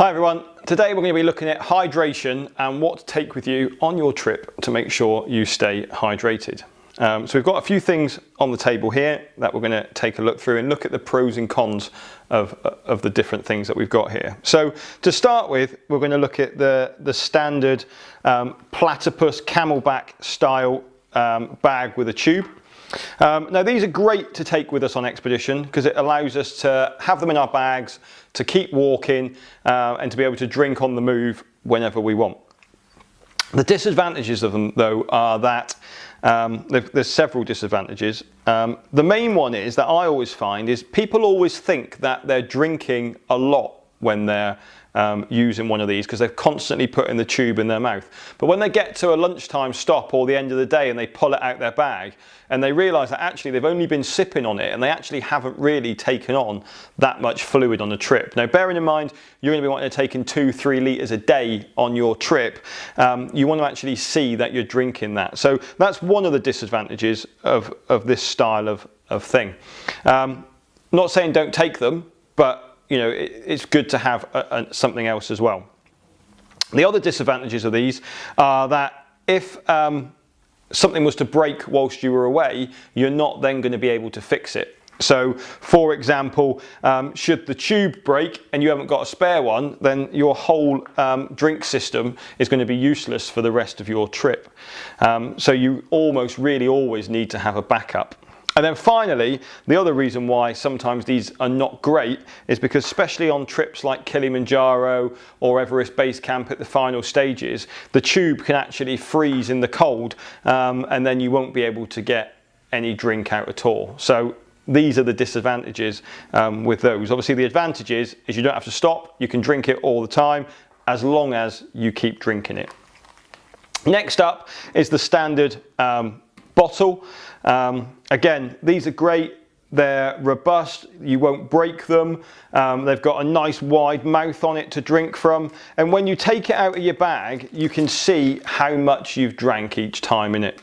Hi everyone, today we're going to be looking at hydration and what to take with you on your trip to make sure you stay hydrated. So we've got a few things on the table here that we're going to take a look through and look at the pros and cons of the different things that we've got here. So to start with, we're going to look at the standard platypus camelback style bag with a tube. Now these are great to take with us on expedition because it allows us to have them in our bags, to keep walking and to be able to drink on the move whenever we want. The disadvantages of them though are that there's several disadvantages. The main one is that I always find is people always think that they're drinking a lot when they're using one of these because they're constantly putting the tube in their mouth. But when they get to a lunchtime stop or the end of the day and they pull it out their bag and they realise that actually they've only been sipping on it and they actually haven't really taken on that much fluid on the trip. Now bearing in mind you're going to be wanting to take in 2-3 litres a day on your trip, you want to actually see that you're drinking that. So that's one of the disadvantages of this style of thing. Not saying don't take them, but you know, it's good to have something else as well. The other disadvantages of these are that if something was to break whilst you were away, you're not then going to be able to fix it. So for example, should the tube break and you haven't got a spare one, then your whole drink system is going to be useless for the rest of your trip. So you really always need to have a backup. And then finally, the other reason why sometimes these are not great is because especially on trips like Kilimanjaro or Everest Base Camp at the final stages, the tube can actually freeze in the cold and then you won't be able to get any drink out at all. So these are the disadvantages with those. Obviously the advantage is you don't have to stop, you can drink it all the time as long as you keep drinking it. Next up is the standard bottle. Again, these are great, they're robust, you won't break them, they've got a nice wide mouth on it to drink from, and when you take it out of your bag you can see how much you've drank each time in it.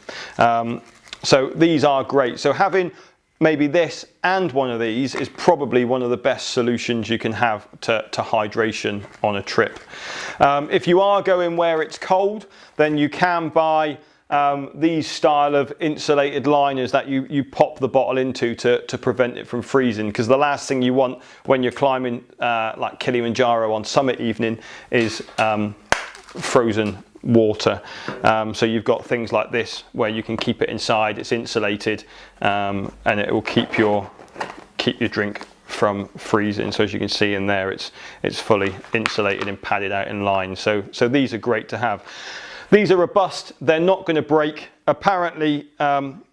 So these are great. So having maybe this and one of these is probably one of the best solutions you can have to hydration on a trip. If you are going where it's cold, then you can buy these style of insulated liners that you pop the bottle into to prevent it from freezing, because the last thing you want when you're climbing like Kilimanjaro on summit evening is frozen water. So you've got things like this where you can keep it inside, it's insulated, and it will keep your drink from freezing. So as you can see in there, it's fully insulated and padded out in line. So these are great to have. These are robust, they're not going to break. Apparently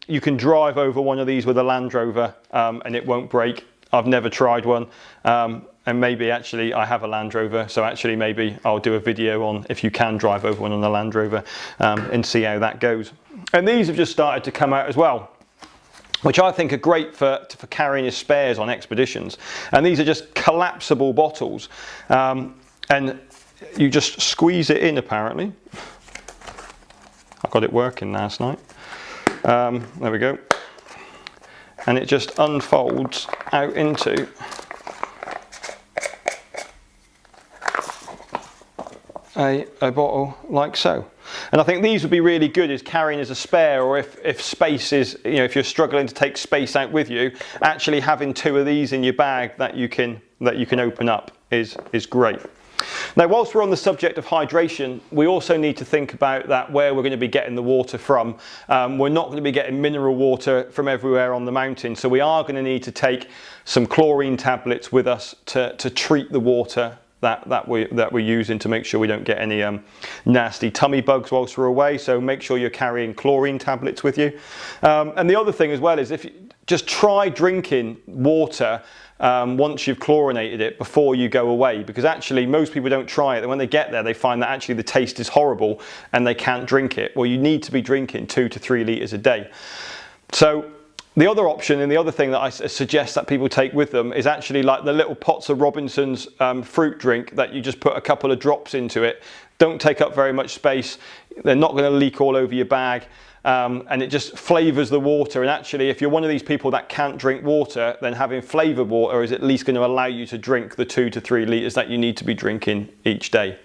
you can drive over one of these with a Land Rover and it won't break. I've never tried one, and maybe actually I have a Land Rover, so actually maybe I'll do a video on if you can drive over one on a Land Rover and see how that goes. And these have just started to come out as well, which I think are great for carrying your spares on expeditions. And these are just collapsible bottles, and you just squeeze it in apparently. I got it working last night. There we go. And it just unfolds out into a bottle like so. And I think these would be really good as carrying as a spare, or if space is, you know, if you're struggling to take space out with you, actually having two of these in your bag that you can open up is great. Now, whilst we're on the subject of hydration, we also need to think about that where we're going to be getting the water from. We're not going to be getting mineral water from everywhere on the mountain, so we are going to need to take some chlorine tablets with us to treat the water that we're using, to make sure we don't get any nasty tummy bugs whilst we're away. So make sure you're carrying chlorine tablets with you. And the other thing as well is if you just try drinking water once you've chlorinated it before you go away, because actually most people don't try it, and when they get there they find that actually the taste is horrible and they can't drink it. Well, you need to be drinking 2 to 3 litres a day. So the other option and the other thing that I suggest that people take with them is actually like the little pots of Robinson's fruit drink that you just put a couple of drops into it. Don't take up very much space, they're not going to leak all over your bag, and it just flavors the water. And actually, if you're one of these people that can't drink water, then having flavored water is at least going to allow you to drink the 2 to 3 litres that you need to be drinking each day.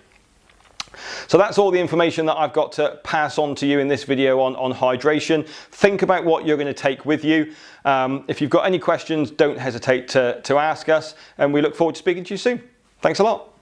So that's all the information that I've got to pass on to you in this video on hydration. Think about what you're going to take with you. If you've got any questions, don't hesitate to ask us, and we look forward to speaking to you soon. Thanks a lot.